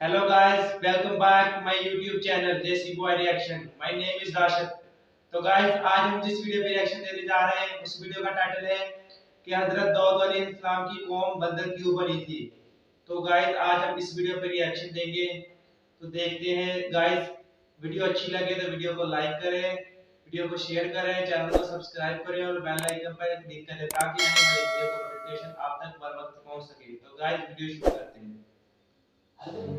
Hello guys, welcome back to my YouTube channel JC Boy Reaction. My name is Rashid. तो guys आज हम जिस video पे reaction देने जा रहे हैं उस वीडियो का टाइटल है कि हजरत दाऊद अलैहिस्सलाम की कौम बंदर क्यों बनी थी। तो गाइस आज हम इस वीडियो पे रिएक्शन देंगे। तो देखते हैं गाइस, वीडियो अच्छी लगे तो वीडियो को लाइक करें, वीडियो को शेयर करें, चैनल को सब्सक्राइब करें और बेल आइकन पर क्लिक करें ताकि आने वाली वीडियो का नोटिफिकेशन आप तक बर वक्त पहुंच सके। तो गाइस वीडियो शुरू करते हैं।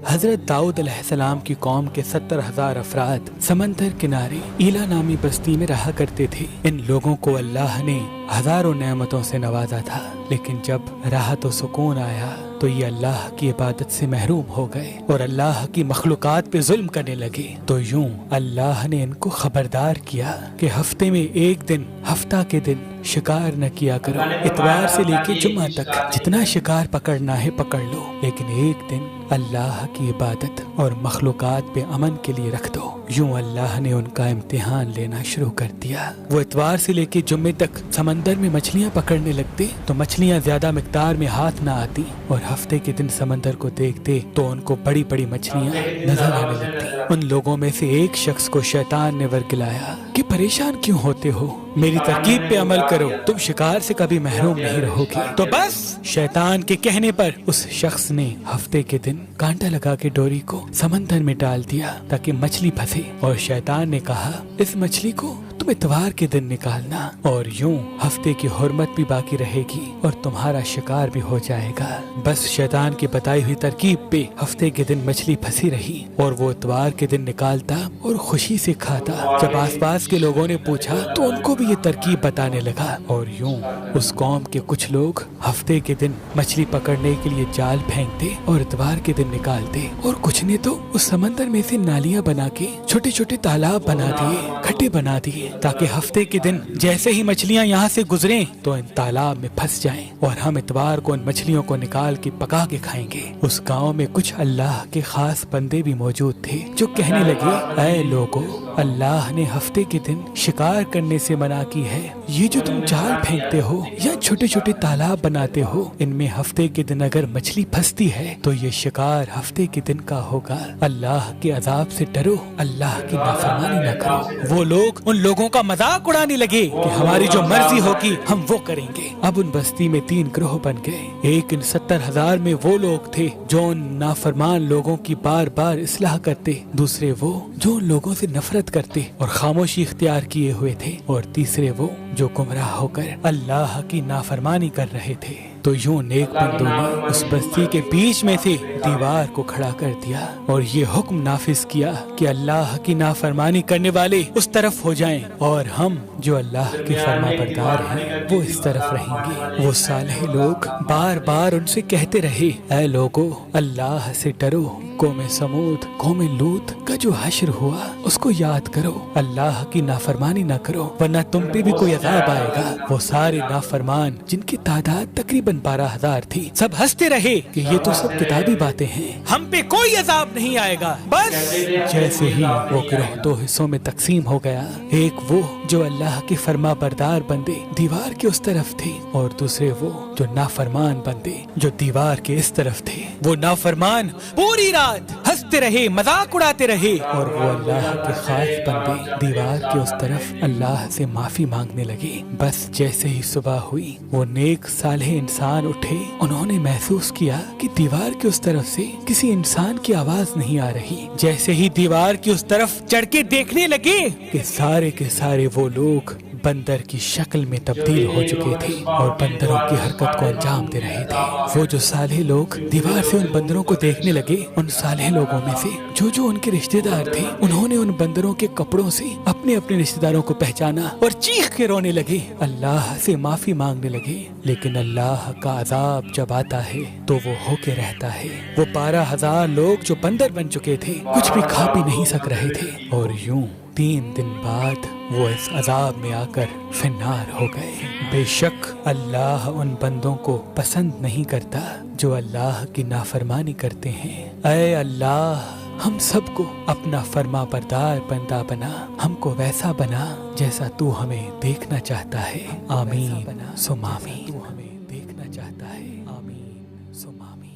हजरत दाऊद अलैहिस्सलाम की कौम के 70,000 अफराद समंदर किनारे ईला नामी बस्ती में रहा करते थे। इन लोगों को अल्लाह ने हजारों नेमतों से नवाजा था, लेकिन जब राहत और सुकून आया तो ये अल्लाह की इबादत से महरूम हो गए और अल्लाह की मखलूकात पे जुल्म करने लगे। तो यूं अल्लाह ने इनको खबरदार किया कि हफ्ते में एक दिन, हफ्ता के दिन शिकार न किया करो। इतवार से लेके जुम्मा तक जितना शिकार पकड़ना है पकड़ लो, लेकिन एक दिन अल्लाह की इबादत और मखलूकात पे अमन के लिए रख दो। यूं अल्लाह ने उनका इम्तिहान लेना शुरू कर दिया। वो इतवार से लेके जुम्मे तक समंदर में मछलियाँ पकड़ने लगते तो मछलियाँ ज्यादा मिकदार में हाथ न आती, और हफ्ते के दिन समंदर को देखते तो उनको बड़ी बड़ी मछलियाँ नजर आने लगती। उन लोगों में से एक शख्स को शैतान ने वर्गिलाया कि परेशान क्यों होते हो, मेरी तरकीब पे अमल करो, तुम शिकार से कभी महरूम नहीं रहोगे। तो बस शैतान के कहने पर उस शख्स ने हफ्ते के दिन कांटा लगा के डोरी को समंदर में डाल दिया ताकि मछली फंसे, और शैतान ने कहा इस मछली को तुम इतवार के दिन निकालना, और यूं हफ्ते की हुर्मत भी बाकी रहेगी और तुम्हारा शिकार भी हो जाएगा। बस शैतान की बताई हुई तरकीब पे हफ्ते के दिन मछली फंसी रही और वो इतवार के दिन निकालता और खुशी से खाता। जब आसपास के लोगों ने पूछा तो उनको भी ये तरकीब बताने लगा, और यूं उस कौम के कुछ लोग हफ्ते के दिन मछली पकड़ने के लिए जाल फेंकते और इतवार के दिन निकालते, और कुछ ने तो उस समंदर में से नालियां बना के छोटे छोटे तालाब बना दिए, खड्डे बना दिए, ताकि हफ्ते के दिन जैसे ही मछलियां यहाँ से गुजरें तो इन तालाब में फंस जाएं और हम इतवार को इन मछलियों को निकाल के पका के खाएंगे। उस गांव में कुछ अल्लाह के खास बंदे भी मौजूद थे जो कहने लगे, ऐ लोगों, अल्लाह ने हफ्ते के दिन शिकार करने से मना की है। ये जो तुम जाल फेंकते हो या छोटे छोटे तालाब बनाते हो, इनमें हफ्ते के दिन अगर मछली फंसती है तो ये शिकार हफ्ते के दिन का होगा। अल्लाह के अजाब से डरो, अल्लाह की नाफरमानी न करो। वो लोग उन लोगों का मजाक उड़ाने लगे कि हमारी जो मर्जी होगी हम वो करेंगे। अब उन बस्ती में 3 ग्रोह बन गए। एक इन 70,000 में वो लोग थे जो उन नाफरमान लोगों की बार बार इस्लाह करते, दूसरे वो जो उन लोगों से नफरत करते और खामोशी इख्तियार किए हुए थे, और तीसरे वो जो गुमराह होकर अल्लाह की नाफरमानी कर रहे थे। तो यूं नेक बंदों ने उस बस्ती के बीच में से दीवार को खड़ा कर दिया और ये हुक्म नाफिज किया कि अल्लाह की नाफरमानी करने वाले उस तरफ हो जाएं और हम जो अल्लाह के फरमाबरदार हैं वो इस तरफ रहेंगे। वो सालेह लोग बार बार उनसे कहते रहे, ऐ लोगो, अल्लाह से डरो, कौम समूद, कौम लूत का जो हश्र हुआ उसको याद करो, अल्लाह की नाफरमानी न करो वरना तुम पे भी कोई अजाब आएगा। वो सारे नाफरमान जिनकी तादाद तकरीबन 12,000 थी, सब हंसते रहे कि ये तो सब किताबी बातें हैं, हम पे कोई अजाब नहीं आएगा। बस जैसे ही वो गिरोह 2 हिस्सों में तकसीम हो गया, एक वो जो अल्लाह के फरमा बरदार बंदे दीवार के उस तरफ थे और दूसरे वो जो नाफरमान बंदे जो दीवार के इस तरफ थे। वो नाफरमान पूरी रात हंसते रहे, मजाक उड़ाते रहे, और वो अल्लाह के खास बंदे दीवार के उस तरफ अल्लाह से माफी मांगने लगे। बस जैसे ही सुबह हुई वो नेक सालेह इंसान उठे, उन्होंने महसूस किया कि दीवार के उस तरफ से किसी इंसान की आवाज नहीं आ रही। जैसे ही दीवार की उस तरफ चढ़ के देखने लगे कि सारे के सारे वो लोग बंदर की शक्ल में तब्दील हो चुके थे और बंदरों की हरकत को अंजाम दे रहे थे। वो जो सालेह लोग दीवार से उन बंदरों को देखने लगे, उन सालेह लोगों में से जो जो उनके रिश्तेदार थे, उन्होंने उन बंदरों के कपड़ों से अपने अपने रिश्तेदारों को पहचाना और चीख के रोने लगे, अल्लाह से माफी मांगने लगे। लेकिन अल्लाह का अजाब जब आता है तो वो होके रहता है। वो 12,000 लोग जो बंदर बन चुके थे कुछ भी खा पी नहीं सक रहे थे, और यूं 3 दिन बाद वो इस अजाब में आकर फिन्नार हो गए। बेशक अल्लाह उन बंदों को पसंद नहीं करता जो अल्लाह की नाफरमानी करते हैं। ऐ अल्लाह, हम सबको अपना फरमा बरदार बंदा बना, हमको वैसा बना जैसा तू हमें देखना चाहता है। आमीन सुम आमीन। तू हमें देखना चाहता है। आमीन सुम आमीन।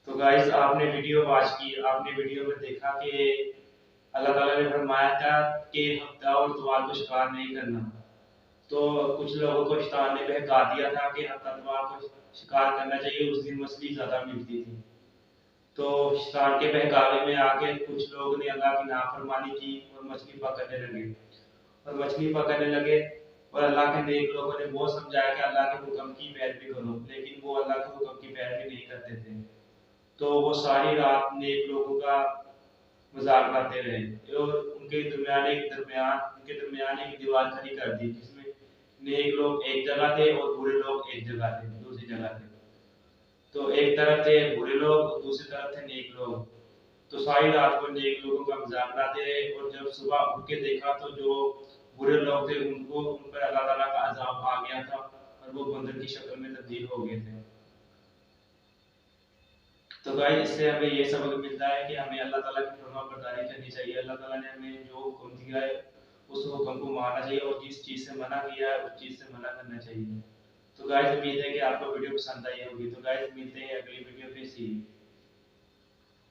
تو گائز آپ نے ویڈیو واچ کی، آپ نے ویڈیو میں دیکھا کہ اللہ تعالیٰ نے فرمایا تھا کہ ہفتہ اور اتوار کو شکار نہیں کرنا، تو کچھ لوگوں کو شیطان نے بہکا دیا تھا کہ ہفتہ اتوار کو شکار کرنا چاہیے، اس دن مچھلی زیادہ ملتی تھی۔ تو شیطان کے بہکاوے میں آ کے کچھ لوگ نے اللہ کی نافرمانی کی اور مچھلی پکڑنے لگے اور اللہ کے نیک لوگوں نے وہ سمجھایا کہ اللہ کے حکم کی پیروی کرو، لیکن وہ اللہ کے حکم کی پیروی نہیں کرتے تھے۔ تو وہ ساری رات نیک لوگوں کا مذاق اڑاتے رہے اور ان کے درمیان ایک دیوار کھڑی کر دی، جس میں نیک لوگ ایک جگہ تھے اور برے لوگ ایک جگہ تھے، دوسری جگہ تھے۔ تو ایک طرف تھے برے لوگ اور دوسری طرف تھے نیک لوگ۔ تو ساری رات کو نیک لوگوں کا مذاق اڑاتے رہے اور جب صبح اٹھ کے دیکھا تو جو برے لوگ تھے ان پر اللہ تعالیٰ کا عذاب آ گیا تھا اور وہ بندر کی شکل میں تبدیل ہو گئے تھے۔ تو گائز اس سے ہمیں یہ سبق ملتا ہے کہ ہمیں اللہ تعالیٰ کی فرما برداری کرنی چاہیے، اللہ تعالیٰ نے ہمیں جو حکم دیا ہے اس حکم کو ماننا چاہیے اور جس چیز سے منع کیا ہے اس چیز سے منع کرنا چاہیے۔ تو گائز امید ہے کہ آپ کو ویڈیو پسند آئی ہوگی۔ تو گائز ملتے ہیں اگلی ویڈیو پہ،